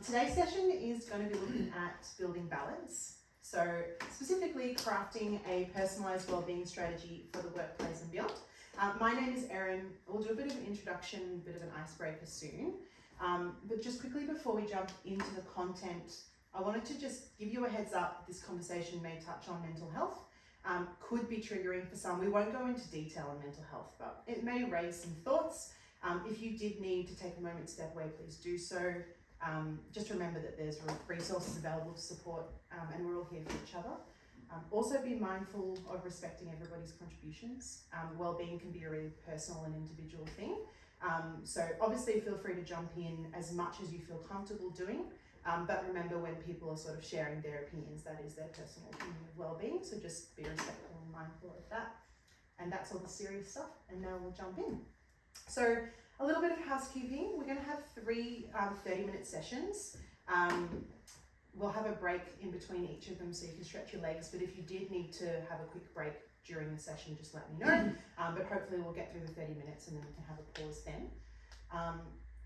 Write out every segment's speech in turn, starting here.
Today's session is going to be looking at building balance. So specifically crafting a personalised wellbeing strategy for the workplace and beyond. My name is Erin. We'll do a bit of an introduction, a bit of an icebreaker soon. But just quickly before we jump into the content, I wanted to just give you a heads up. This conversation may touch on mental health. Could be triggering for some. We won't go into detail on mental health, but it may raise some thoughts. If you did need to take a moment to step away, please do so. Just remember that there's resources available to support, and we're all here for each other. Also be mindful of respecting everybody's contributions. Wellbeing can be a really personal and individual thing. So obviously feel free to jump in as much as you feel comfortable doing. But remember, when people are sort of sharing their opinions, that is their personal opinion of wellbeing. So just be respectful and mindful of that. And that's all the serious stuff. And now we'll jump in. So a little bit of housekeeping. We're going to have 3 30-minute sessions. We'll have a break in between each of them so you can stretch your legs. But if you did need to have a quick break during the session, just let me know. But hopefully we'll get through the 30 minutes and then we can have a pause then.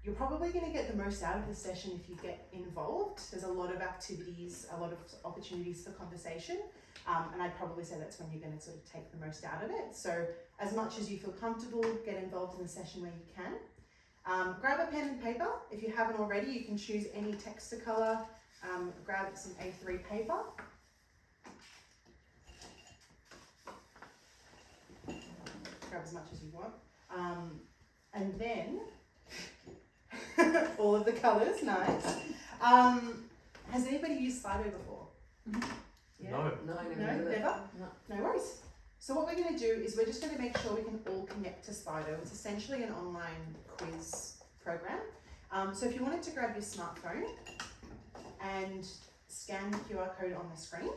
You're probably going to get the most out of the session if you get involved. There's a lot of activities, a lot of opportunities for conversation. And I'd probably say that's when you're going to sort of take the most out of it. So as much as you feel comfortable, get involved in the session where you can. Grab a pen and paper. If you haven't already, you can choose any text to colour. Grab some A3 paper. Grab as much as you want. And then, all of the colours, nice. Has anybody used Slido before? Yeah? No, never? No worries. So what we're going to do is we're just going to make sure we can all connect to Slido. It's essentially an online quiz program. So if you wanted to grab your smartphone and scan the QR code on the screen.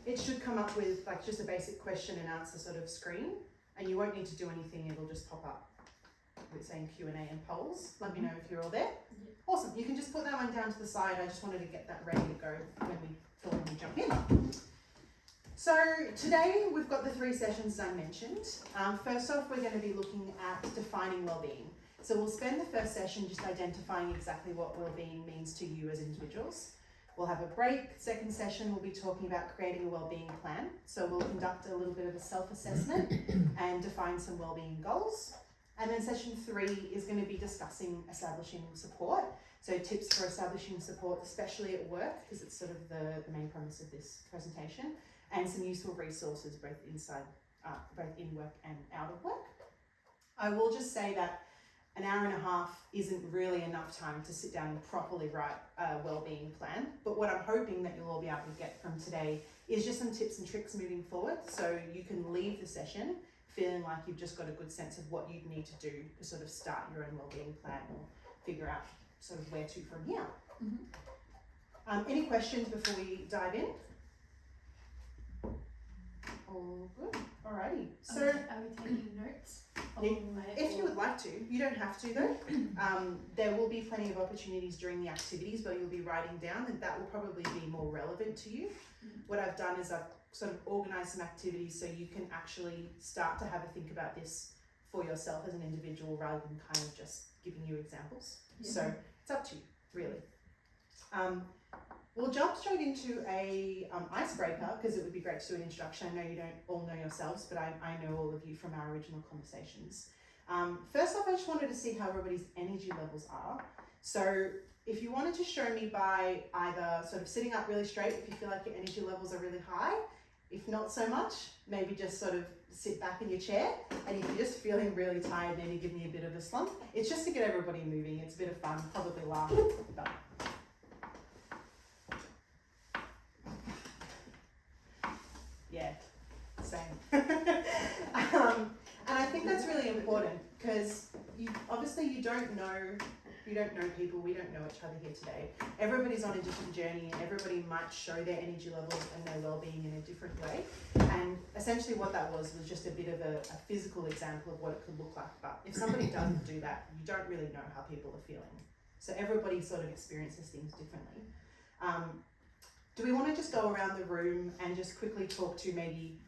It should come up with like just a basic question and answer sort of screen, and you won't need to do anything. It'll just pop up with saying Q&A and polls. Let me know if you're all there. Yeah. Awesome. You can just put that one down to the side. I just wanted to get that ready to go when we jump in. So today we've got the 3 sessions as I mentioned. First off, we're going to be looking at defining wellbeing. So we'll spend the first session just identifying exactly what wellbeing means to you as individuals. We'll have a break. Second session, we'll be talking about creating a wellbeing plan. So we'll conduct a little bit of a self-assessment and define some wellbeing goals. And then session 3 is going to be discussing establishing support. So tips for establishing support, especially at work, because it's sort of the main premise of this presentation, and some useful resources both in work and out of work. I will just say that an hour and a half isn't really enough time to sit down and properly write a wellbeing plan. But what I'm hoping that you'll all be able to get from today is just some tips and tricks moving forward, so you can leave the session feeling like you've just got a good sense of what you need to do to sort of start your own wellbeing plan or figure out sort of where to from here. Any questions before we dive in? All good. Alrighty. So are we taking notes? If you would like to, you don't have to though. There will be plenty of opportunities during the activities where you'll be writing down, and that will probably be more relevant to you. What I've done is I've sort of organised some activities so you can actually start to have a think about this for yourself as an individual rather than kind of just giving you examples. Yeah. So it's up to you, really. We'll jump straight into a icebreaker because it would be great to do an introduction. I know you don't all know yourselves, but I know all of you from our original conversations. First off, I just wanted to see how everybody's energy levels are. So if you wanted to show me by either sort of sitting up really straight if you feel like your energy levels are really high, if not so much, maybe just sort of sit back in your chair, and if you're just feeling really tired, maybe give me a bit of a slump. It's just to get everybody moving. It's a bit of fun, probably laugh, but yeah, same. And I think that's really important because you don't know people, we don't know each other here today. Everybody's on a different journey and everybody might show their energy levels and their well-being in a different way. And essentially what that was just a bit of a physical example of what it could look like. But if somebody doesn't do that, you don't really know how people are feeling. So everybody sort of experiences things differently. Do we want to just go around the room and just quickly talk to maybe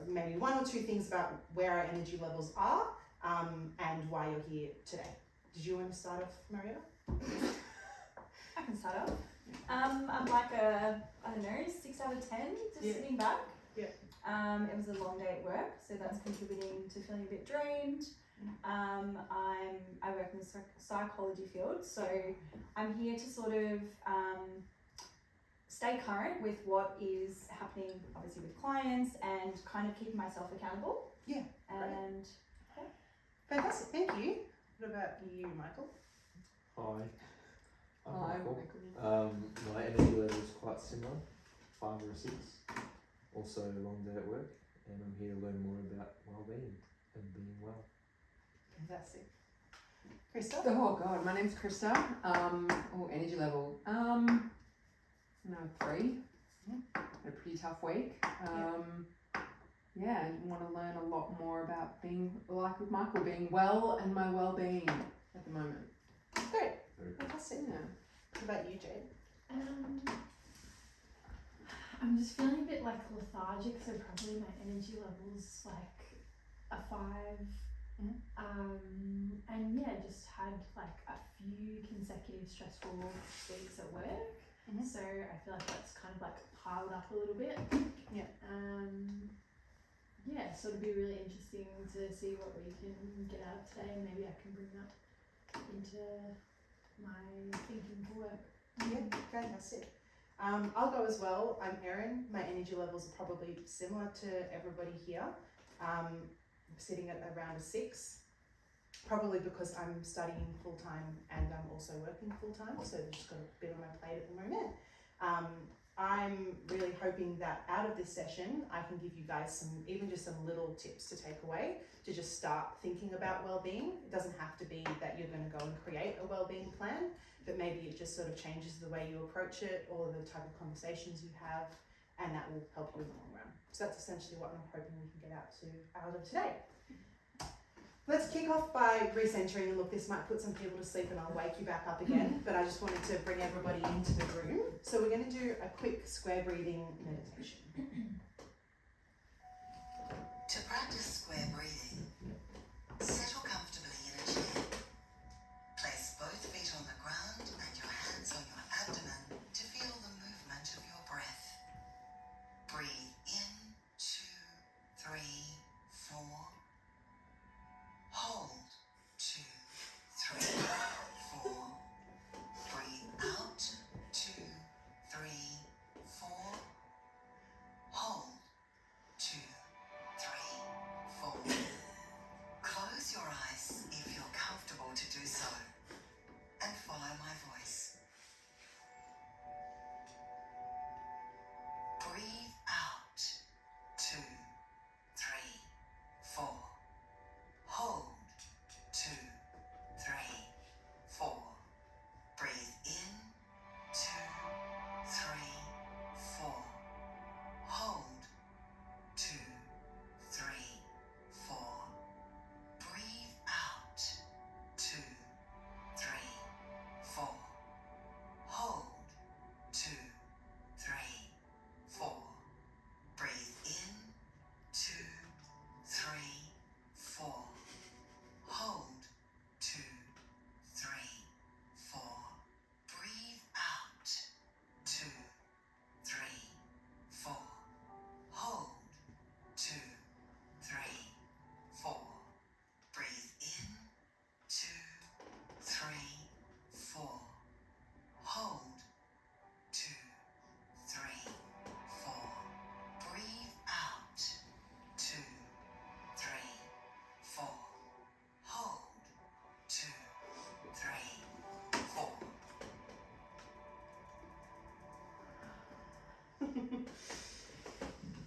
maybe one or two things about where our energy levels are and why you're here today. Did you want to start off, Marietta? I can start off. I'm like a, I don't know, 6 out of 10, just sitting back. Yeah. It was a long day at work, so that's contributing to feeling a bit drained. I work in the psychology field, so I'm here to sort of stay current with what is happening, obviously with clients, and kind of keeping myself accountable. Yeah. And fantastic, thank you. What about you, Michael? Hi. I'm Hi, Michael. My energy level is quite similar, 5 or a 6. Also a long day at work, and I'm here to learn more about well-being and being well. Fantastic. Krista? Oh god, my name's Krista. Energy level. 3. Had a pretty tough week. And want to learn a lot more about being, like with Michael, being well and my well-being at the moment. Great. Very good. Fantastic. Yeah. What about you, Jade? I'm just feeling a bit like lethargic, so probably my energy level's like a 5. And yeah, just had like a few consecutive stressful weeks at work. So I feel like that's kind of like piled up a little bit. Yeah. So it'll be really interesting to see what we can get out of today, and maybe I can bring that into my thinking for work. Yeah, fantastic. I'll go as well. I'm Erin. My energy levels are probably similar to everybody here. I'm sitting at around a 6, probably because I'm studying full-time and I'm also working full-time, so I've just got a bit on my plate at the moment. I'm really hoping that out of this session, I can give you guys some little tips to take away to just start thinking about well-being. It doesn't have to be that you're going to go and create a well-being plan, but maybe it just sort of changes the way you approach it or the type of conversations you have, and that will help you in the long run. So that's essentially what I'm hoping we can get out of today. Let's kick off by recentering, and look, this might put some people to sleep and I'll wake you back up again, but I just wanted to bring everybody into the room. So we're going to do a quick square breathing meditation. To practice square breathing, settle comfortably in a chair. Place both feet on the ground and your hands on your abdomen to feel the movement of your breath. Breathe in, 2, 3, 4. Hold, 2, 3, 4. Breathe out, 2, 3, 4. Hold, 2, 3, 4. Close your eyes if you're comfortable to do so, and follow my voice. Breathe out, 2, 3, 4. Hold, 2, 3, 4. Breathe in, 2, 3, 4. Hold, 2, 3, 4. Breathe out, 2, 3, 4. Hold, 2, 3, 4. Breathe in, 2, 3, 4. Hold, 2, 3, 4. Breathe out, 2, 3, 4. Hold, 2, 3, 4. Breathe in, 2, 3, 4. Hold, 2, 3, 4. Breathe out, 2, 3, 4. Hold, 2, 3, 4.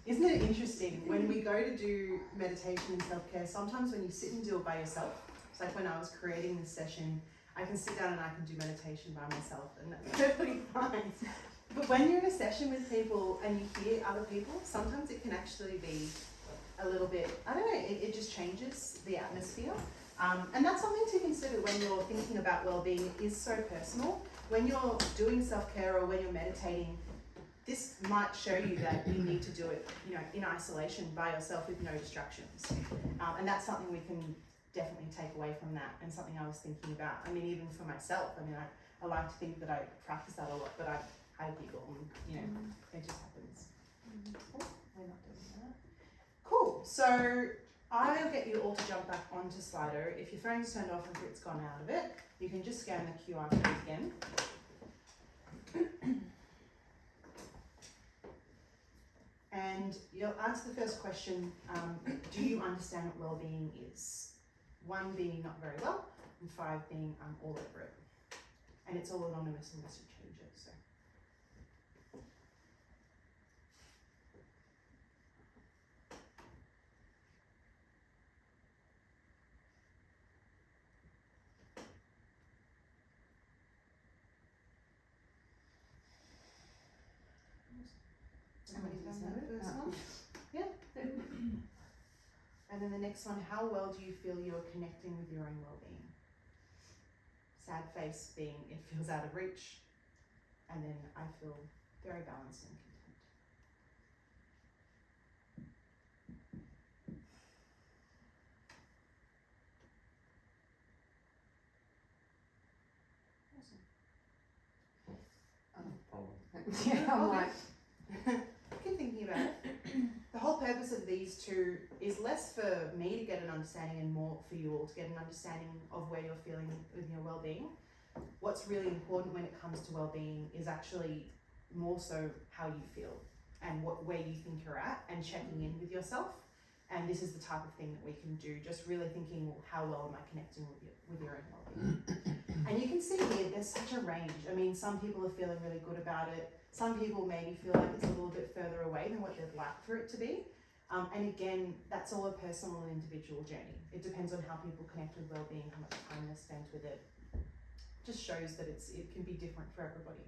Isn't it interesting when we go to do meditation and self-care, sometimes when you sit and do it by yourself, it's like when I was creating this session, I can sit down and I can do meditation by myself and that's perfectly fine. But when you're in a session with people and you hear other people, sometimes it can actually be a little bit, I don't know, it just changes the atmosphere. And that's something to consider when you're thinking about well-being. It is so personal. When you're doing self-care or when you're meditating, this might show you that you need to do it, you know, in isolation by yourself with no distractions. And that's something we can definitely take away from that, and something I was thinking about. I mean, even for myself, I mean, I like to think that I practice that a lot, but I giggle and, you know, it just happens. Oh, we're not doing that. Cool, so I'll get you all to jump back onto Slido. If your phone's turned off and it's gone out of it, you can just scan the QR code again. And you'll answer the first question, do you understand what well-being is? 1 being not very well, and 5 being all over it. And it's all anonymous unless you change it, so. Somebody's done that first one? Yeah. And then the next one, how well do you feel you're connecting with your own well-being? Sad face being it feels out of reach, and then I feel very balanced and content. Awesome. Yeah, I'm like, Keep thinking about it. The whole purpose of these two is less for me to get an understanding and more for you all to get an understanding of where you're feeling with your well-being. What's really important when it comes to well-being is actually more so how you feel and where you think you're at, and checking in with yourself. And this is the type of thing that we can do, just really thinking, well, how well am I connecting with your own well-being? And you can see here, there's such a range. I mean, some people are feeling really good about it. Some people maybe feel like it's a little bit further away than what they'd like for it to be. And again, that's all a personal and individual journey. It depends on how people connect with well-being, how much time they're spent with it. Just shows that it can be different for everybody.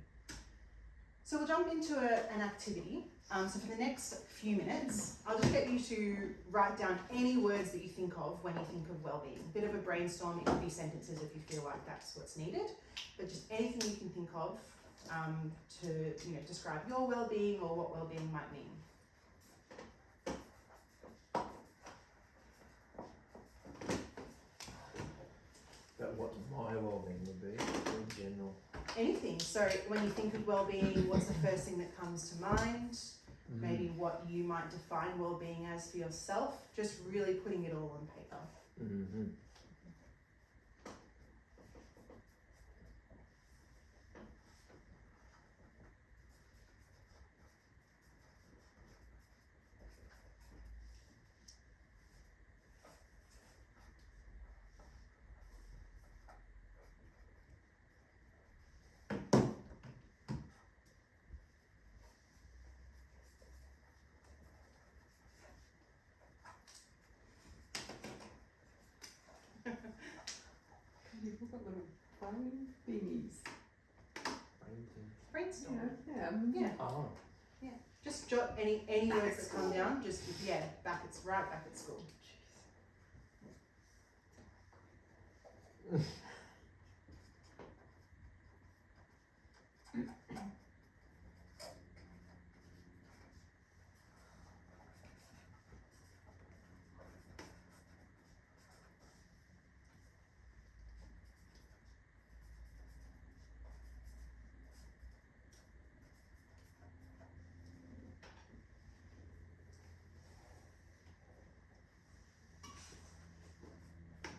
So we'll jump into an activity. So for the next few minutes, I'll just get you to write down any words that you think of when you think of well-being. A bit of a brainstorm. It could be sentences if you feel like that's what's needed, but just anything you can think of to describe your well-being or what well-being might mean. About what my well-being would be in general. Anything. So when you think of well-being, what's the first thing that comes to mind? Maybe what you might define well-being as for yourself. Just really putting it all on paper. Mm-hmm. you've got little brain thingies. Brainstorm. Yeah. Oh. Just jot any words that come down. Just right back at school.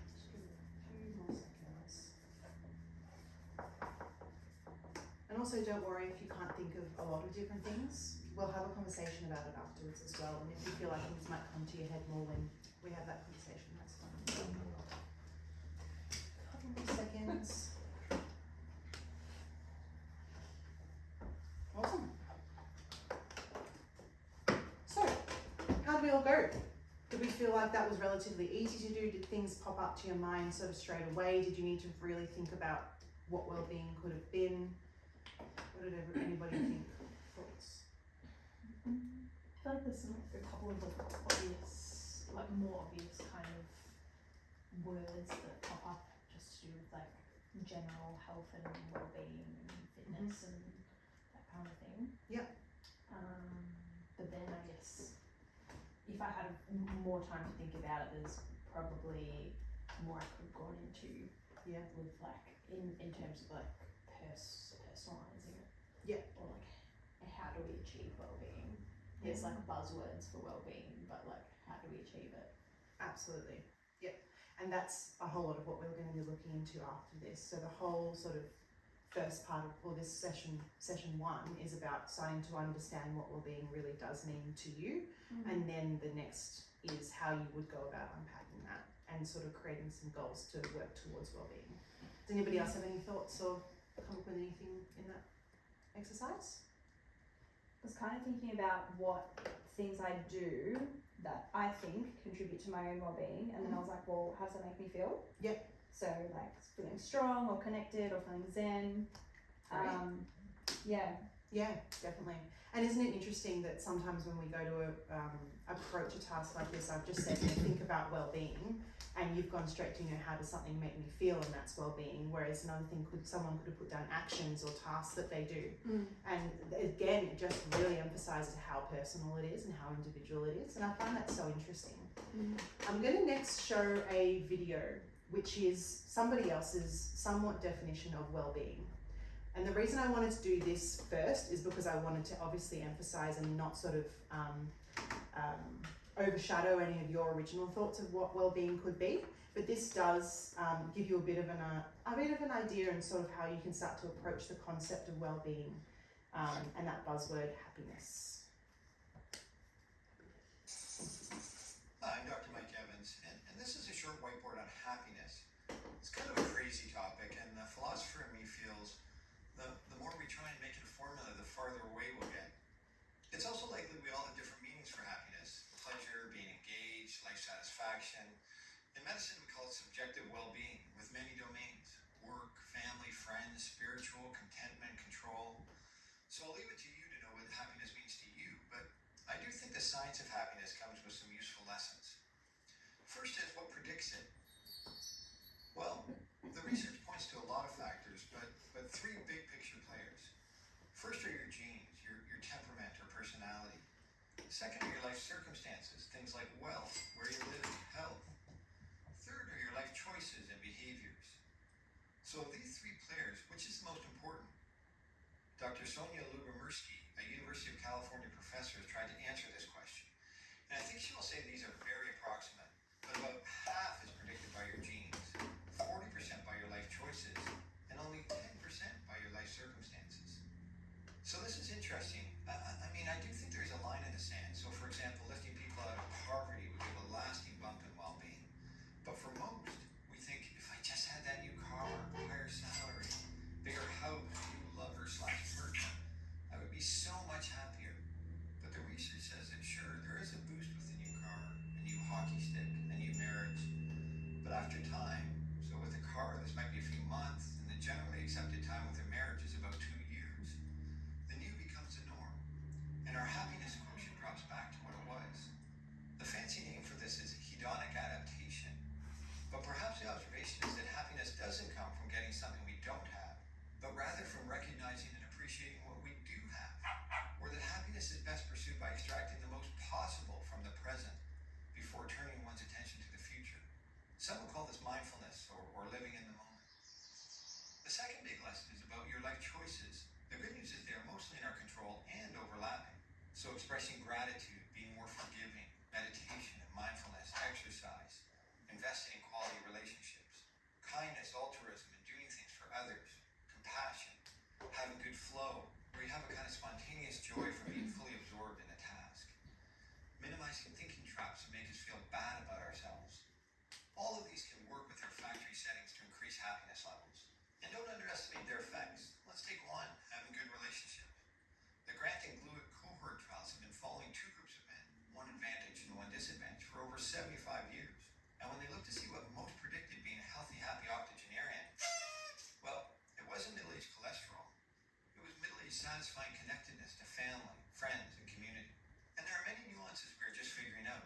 Just give it a few more seconds. And also, don't worry if you can't think of a lot of different things. We'll have a conversation about it afterwards as well. And if you feel like things might come to your head more when we have that conversation, that's fine. Couple more seconds. Awesome. So, how did we all go? Did we feel like that was relatively easy to do? Did things pop up to your mind sort of straight away? Did you need to really think about what well-being could have been? What did anybody think? Thoughts? I feel like there's a couple of obvious, more obvious kind of words that pop up just to do with general health and well-being and fitness and that kind of thing. But then I guess if I had more time to think about it, there's probably more I could have gone into Yeah. with like in terms of like personalizing it. Yeah. Or like how do we achieve well-being? There's like buzzwords for well-being, but like how do we achieve it? Absolutely. Yep. And that's a whole lot of what we're going to be looking into after this. So the whole sort of first part of, or this session 1 is about starting to understand what well-being really does mean to you. And then the next is how you would go about unpacking that and sort of creating some goals to work towards well-being. Does anybody else have any thoughts or come up with anything in that exercise? I was kind of thinking about what things I do that I think contribute to my own well-being, and then I was like, well, how does that make me feel? Yep. So like feeling strong or connected or feeling zen. Yeah. Yeah, definitely. And isn't it interesting that sometimes when we go to approach a task like this, I've just said, think about well-being, and you've gone straight to, how does something make me feel, and that's well-being. Whereas another thing, someone could have put down actions or tasks that they do. And again, it just really emphasises how personal it is and how individual it is. And I find that so interesting. I'm going to next show a video, which is somebody else's somewhat definition of well-being. And the reason I wanted to do this first is because I wanted to obviously emphasise and not sort of overshadow any of your original thoughts of what well-being could be. But this does give you a bit of an idea and sort of how you can start to approach the concept of well-being and that buzzword happiness. Hi, I'm Dr. Mike Evans, and this is a short whiteboard on happiness. It's kind of a crazy topic, and the philosopher in me feels the more we try and make it a formula, the farther away we'll get. It's also likely we all have different meanings for happiness: pleasure, being engaged, life satisfaction. In medicine, we call it subjective well-being, with many domains: work, family, friends, spiritual, contentment, control. So I'll leave it to you to know what happiness means to you, but I do think the science of happiness comes with some useful lessons. First is, what predicts it? Well, the research points to a lot of factors, but 3 big picture players. First are your genes, your temperament or personality. Second are your life circumstances, things like wealth, where you live, health. Third are your life choices and behaviors. So of these 3 players, which is the most important? Dr. Sonia Lubomirsky, a University of California professor, has tried to answer this question. And I think she will say these are very approximate, but about half is predicted by your genes, 40% by your life choices, and only 10% by your life circumstances. So this is interesting. I mean, I do think there's a line in the sand. So for example, lifting people out of poverty would give a lasting bump in well-being. But for most, we think, if I just had that new car, higher salary, bigger house, new lover/partner, I would be so much happier. But the research says that sure, there is a boost with the new car, a new hockey stick, a new marriage. But after time, so with a car, this might be a few months, and the generally accepted time with a marriage is about 2 years. The new becomes the norm, and our happiness quotient drops back to what it was. The fancy name for this is hedonic adaptation. But perhaps the observation is that happiness doesn't come from getting something we don't have, but rather from recognizing and appreciating what we do have, or that happiness is best pursued by extracting the most possible from the present before turning one's attention to the future. Some would call this mindfulness or living in the moment. The second big lesson is about your life choices. The good news is they are mostly in our control and overlapping. So expressing gratitude, being more forgiving, meditation and mindfulness, exercise, investing in quality relationships, kindness, altruism, and doing things for others, compassion, having good flow, where you have a kind of spontaneous joy from being fully absorbed in a task, minimizing thinking traps that make us feel bad about ourselves. All of these can work with our factory settings to increase happiness levels. And don't underestimate their effects. Let's take one, having good relationships. The Grant and Gluick cohort trials have been following 2 groups of men, one advantage and one disadvantage, for over 75 years. And when they looked to see what most predicted being a healthy, happy octogenarian, well, it wasn't middle-aged cholesterol. It was middle-aged satisfying connectedness to family, friends, and community. And there are many nuances we're just figuring out.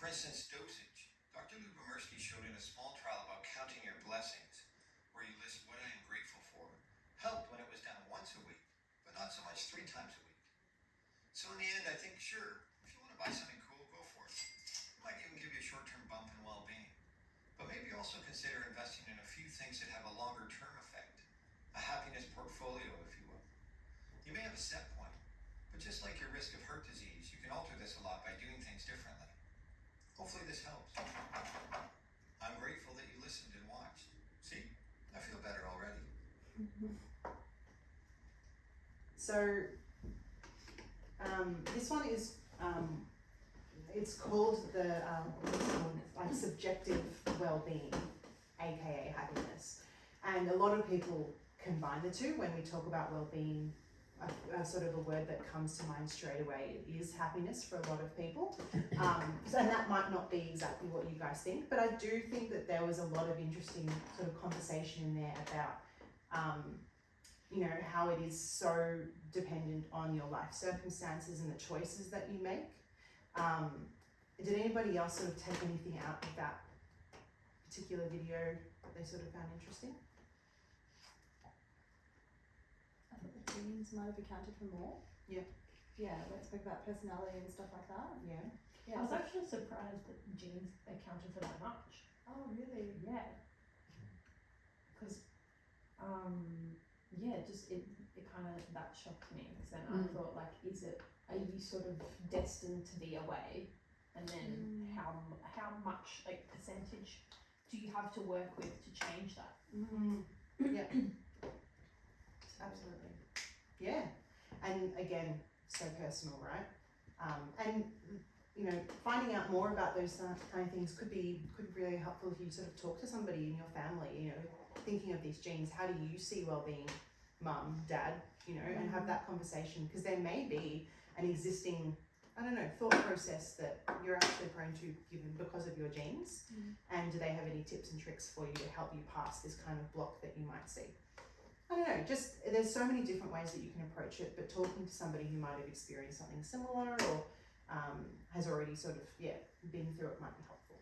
For instance, dosage. Dr. Lubomirsky showed in a small trial about counting your blessings, where you list what I am grateful for, helped when it was done once a week, but not so much 3 times a week. Sure, if you want to buy something cool, go for it. It might even give you a short-term bump in well-being. But maybe also consider investing in a few things that have a longer-term effect. A happiness portfolio, if you will. You may have a set point, but just like your risk of heart disease, you can alter this a lot by doing things differently. Hopefully this helps. I'm grateful that you listened and watched. See? I feel better already. So, this one is, it's called like subjective well-being, aka happiness. And a lot of people combine the two when we talk about well-being. A sort of a word that comes to mind straight away is happiness for a lot of people, and that might not be exactly what you guys think, but I do think that there was a lot of interesting sort of conversation in there about you know, how it is so dependent on your life circumstances and the choices that you make. Did anybody else sort of take anything out of that particular video that they sort of found interesting? I thought the genes might have accounted for more. Yeah. Yeah, let's talk about personality and stuff like that. Yeah. Yeah. I was actually surprised that genes accounted for that much. Oh, really? Yeah. Because, yeah, just it kind of, that shocked me. Because then I thought, like, are you sort of destined to be away? And then how much, like, percentage do you have to work with to change that? Yeah. Absolutely. Yeah. And again, so personal, right? And you know, finding out more about those kind of things could be really helpful if you sort of talk to somebody in your family, you know, thinking of these genes, how do you see well-being, mum, dad, you know, and have that conversation, because there may be an existing, I don't know, thought process that you're actually prone to given because of your genes, and do they have any tips and tricks for you to help you pass this kind of block that you might see? I don't know, just there's so many different ways that you can approach it, but talking to somebody who might have experienced something similar or has already sort of, been through it might be helpful.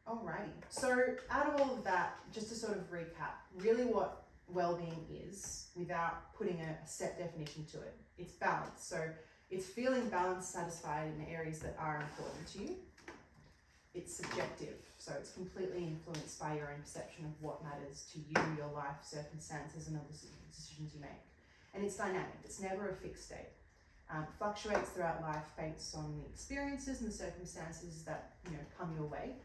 Alrighty, so out of all of that, just to sort of recap, really what well-being is, without putting a set definition to it, it's balance. So it's feeling balanced, satisfied in the areas that are important to you. It's subjective, so it's completely influenced by your own perception of what matters to you, your life, circumstances, and other decisions you make. And it's dynamic, it's never a fixed state. Fluctuates throughout life based on the experiences and the circumstances that, you know, come your way.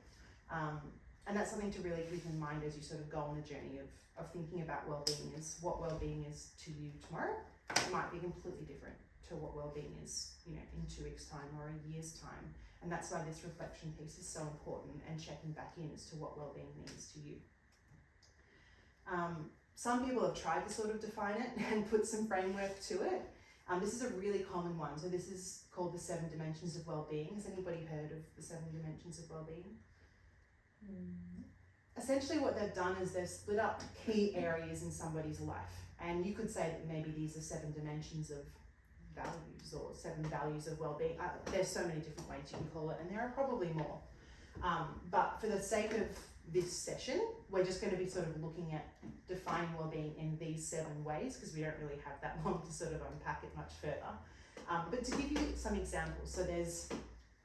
And that's something to really keep in mind as you sort of go on the journey of thinking about well-being, is what well-being is to you tomorrow. It might be completely different to what well-being is, you know, in 2 weeks' time or a year's time. And that's why this reflection piece is so important, and checking back in as to what well-being means to you. Some people have tried to sort of define it and put some framework to it. This is a really common one. So this is called the 7 dimensions of well-being. Has anybody heard of the 7 dimensions of well-being? Essentially what they've done is they've split up key areas in somebody's life. And you could say that maybe these are 7 dimensions of values or 7 values of well-being. There's so many different ways you can call it, and there are probably more. But for the sake of this session, we're just going to be sort of looking at defining well-being in these 7 ways, because we don't really have that long to sort of unpack it much further. But to give you some examples, so there's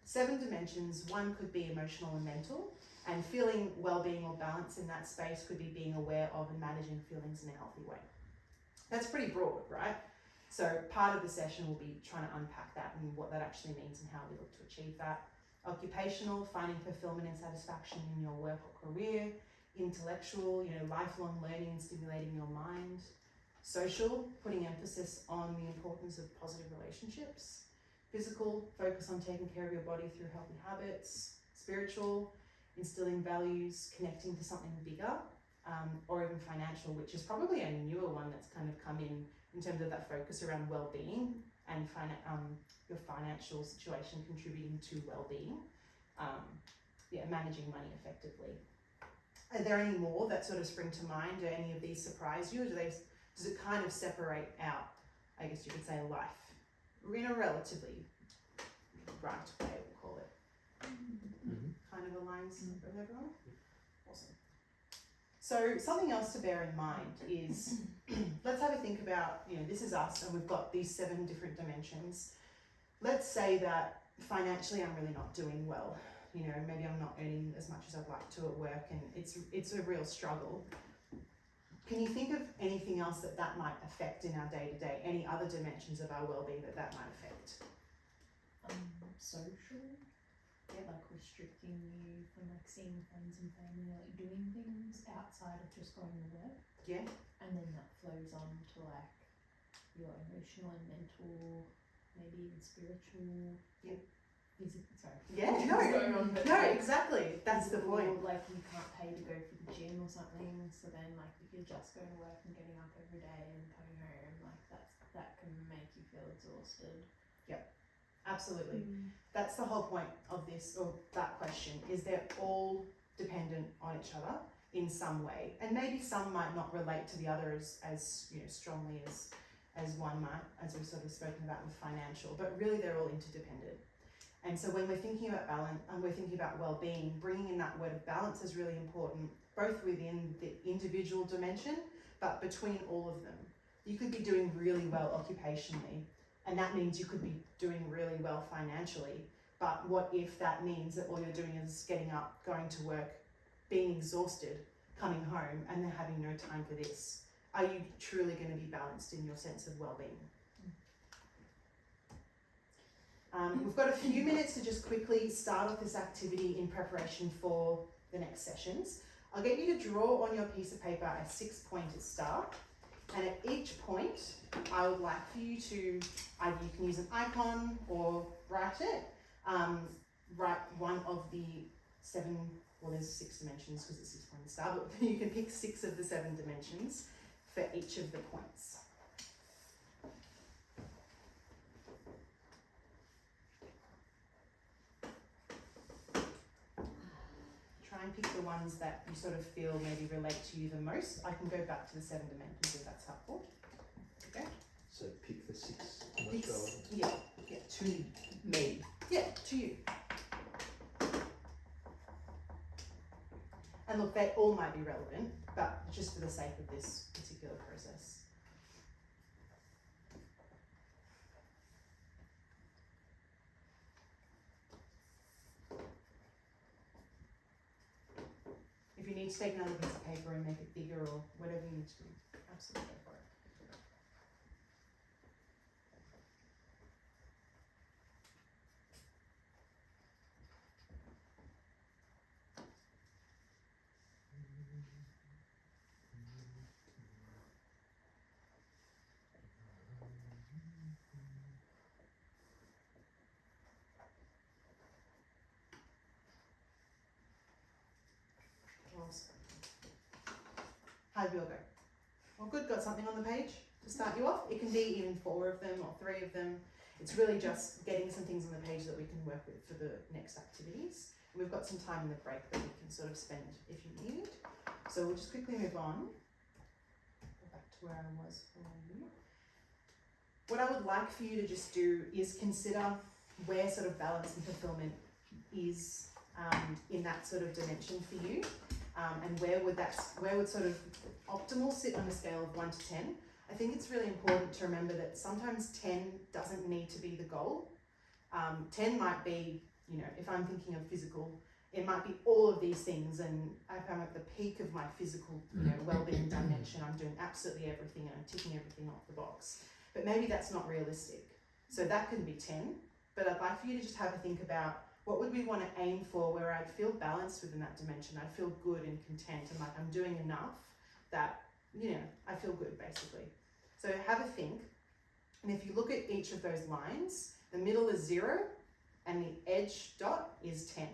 7 dimensions. One could be emotional and mental, and feeling well-being or balance in that space could be being aware of and managing feelings in a healthy way. That's pretty broad, right? So part of the session will be trying to unpack that and what that actually means and how we look to achieve that. Occupational, finding fulfillment and satisfaction in your work or career. Intellectual, you know, lifelong learning and stimulating your mind. Social, putting emphasis on the importance of positive relationships. Physical, focus on taking care of your body through healthy habits. Spiritual, instilling values, connecting to something bigger. Or even financial, which is probably a newer one that's kind of come in terms of that focus around well-being and your financial situation contributing to well-being. Managing money effectively. Are there any more that sort of spring to mind? Do any of these surprise you, or does it kind of separate out, I guess you could say, life in a relatively right way, we'll call it? Kind of aligns with everyone? Awesome. So something else to bear in mind is, let's have a think about, this is us and we've got these 7 different dimensions. Let's say that financially I'm really not doing well. Maybe I'm not earning as much as I'd like to at work and it's a real struggle. Can you think of anything else that might affect in our day-to-day? Any other dimensions of our well-being that might affect? Social, like restricting you from like seeing friends and family, like doing things outside of just going to work. Yeah. And then that flows on to like your emotional and mental, maybe even spiritual. Yeah. Physical. Sorry. Yeah. What's No. going on, but No. like, Exactly. That's the physical, point. Like you can't pay to go for the gym or something, so then like if you're just going to work and getting up every day and coming home, like that can make you feel exhausted. Absolutely. That's the whole point of this, or that question, is they're all dependent on each other in some way. And maybe some might not relate to the other as strongly as one might, as we've sort of spoken about with financial, but really they're all interdependent. And so when we're thinking about balance and we're thinking about well-being, bringing in that word of balance is really important, both within the individual dimension, but between all of them. You could be doing really well occupationally, and that means you could be doing really well financially. But what if that means that all you're doing is getting up, going to work, being exhausted, coming home, and then having no time for this? Are you truly going to be balanced in your sense of well-being? We've got a few minutes to just quickly start off this activity in preparation for the next sessions. I'll get you to draw on your piece of paper a 6-pointed star. And at each point, I would like for you to, either you can use an icon or write it. Write one of the 7, well there's 6 dimensions because it's 6-pointed star, but you can pick 6 of the 7 dimensions for each of the points. Try and pick the ones that you sort of feel maybe relate to you the most. I can go back to the 7 dimensions if that's helpful. Okay. So pick the 6 most Pick, relevant. yeah, To me. yeah, to you. And look, they all might be relevant, but just for the sake of this particular process. If you need to take another piece of paper and make it bigger or whatever you need to do, absolutely go for it. Awesome. How'd you all go? Well, good, got something on the page to start you off. It can be even 4 of them or 3 of them. It's really just getting some things on the page that we can work with for the next activities. And we've got some time in the break that we can sort of spend if you need. So we'll just quickly move on. Go back to where I was for you. What I would like for you to just do is consider where sort of balance and fulfillment is in that sort of dimension for you. And where would sort of optimal sit on a scale of 1 to 10. I think it's really important to remember that sometimes 10 doesn't need to be the goal. 10 might be, if I'm thinking of physical, it might be all of these things, and if I'm at the peak of my physical, well-being dimension, I'm doing absolutely everything and I'm ticking everything off the box. But maybe that's not realistic. So that can be 10, but I'd like for you to just have a think about what would we want to aim for where I'd feel balanced within that dimension. I'd feel good and content and like I'm doing enough that, I feel good basically. So have a think. And if you look at each of those lines, the middle is 0 and the edge dot is 10.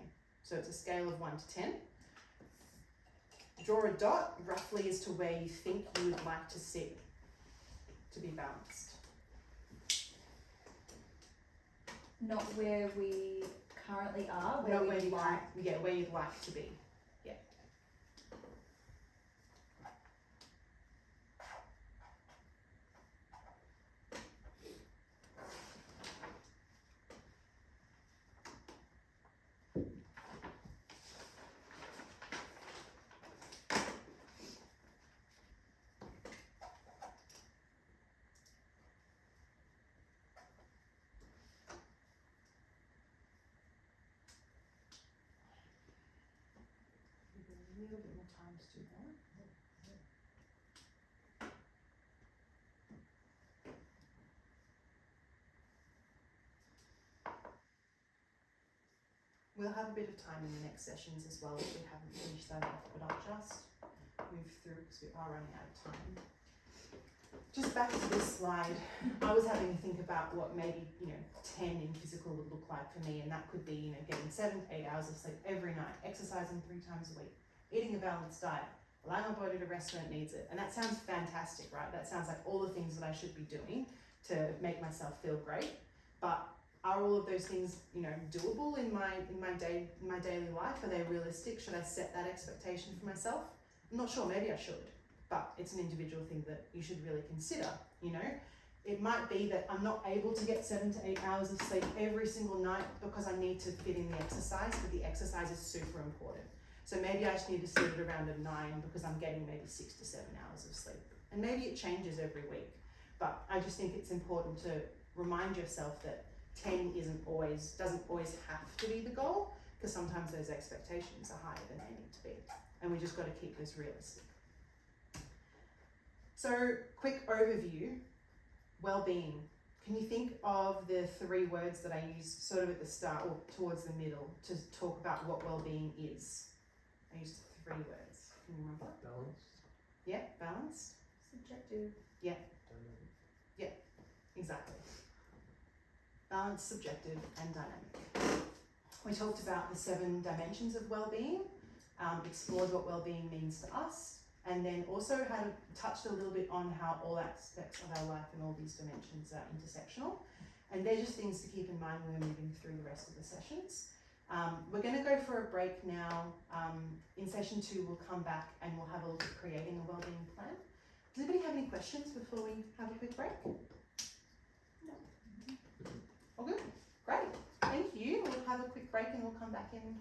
So it's a scale of 1 to 10. Draw a dot roughly as to where you think you would like to sit to be balanced. Not where we currently are, Where where you'd we like. where you'd like to be. Yeah. a little bit more time to do that. We'll have a bit of time in the next sessions as well if we haven't finished that off, but I'll just move through because we are running out of time. Just back to this slide, I was having to think about what maybe, 10 in physical would look like for me, and that could be, getting 7 to 8 hours of sleep every night, exercising 3 times a week, eating a balanced diet, allowing my body to rest when it needs it. And that sounds fantastic, right? That sounds like all the things that I should be doing to make myself feel great. But are all of those things, doable in my daily life? Are they realistic? Should I set that expectation for myself? I'm not sure, maybe I should, but it's an individual thing that you should really consider, It might be that I'm not able to get 7 to 8 hours of sleep every single night because I need to fit in the exercise, but the exercise is super important. So maybe I just need to set it around a 9 because I'm getting maybe 6 to 7 hours of sleep. And maybe it changes every week, but I just think it's important to remind yourself that 10 doesn't always have to be the goal, because sometimes those expectations are higher than they need to be, and we just got to keep this realistic. So, quick overview, well-being. Can you think of the 3 words that I used sort of at the start or towards the middle to talk about what well-being is? I used 3 words. Can you remember? Balance. Yeah, balanced. Subjective. Dynamic. Exactly. Balanced, subjective, and dynamic. We talked about the 7 dimensions of well-being, explored what well-being means to us, and then also touched a little bit on how all aspects of our life and all these dimensions are intersectional. And they're just things to keep in mind when we're moving through the rest of the sessions. We're going to go for a break now. In session 2, we'll come back and we'll have a look at creating a well-being plan. Does anybody have any questions before we have a quick break? No. All good? Great. Thank you. We'll have a quick break and we'll come back in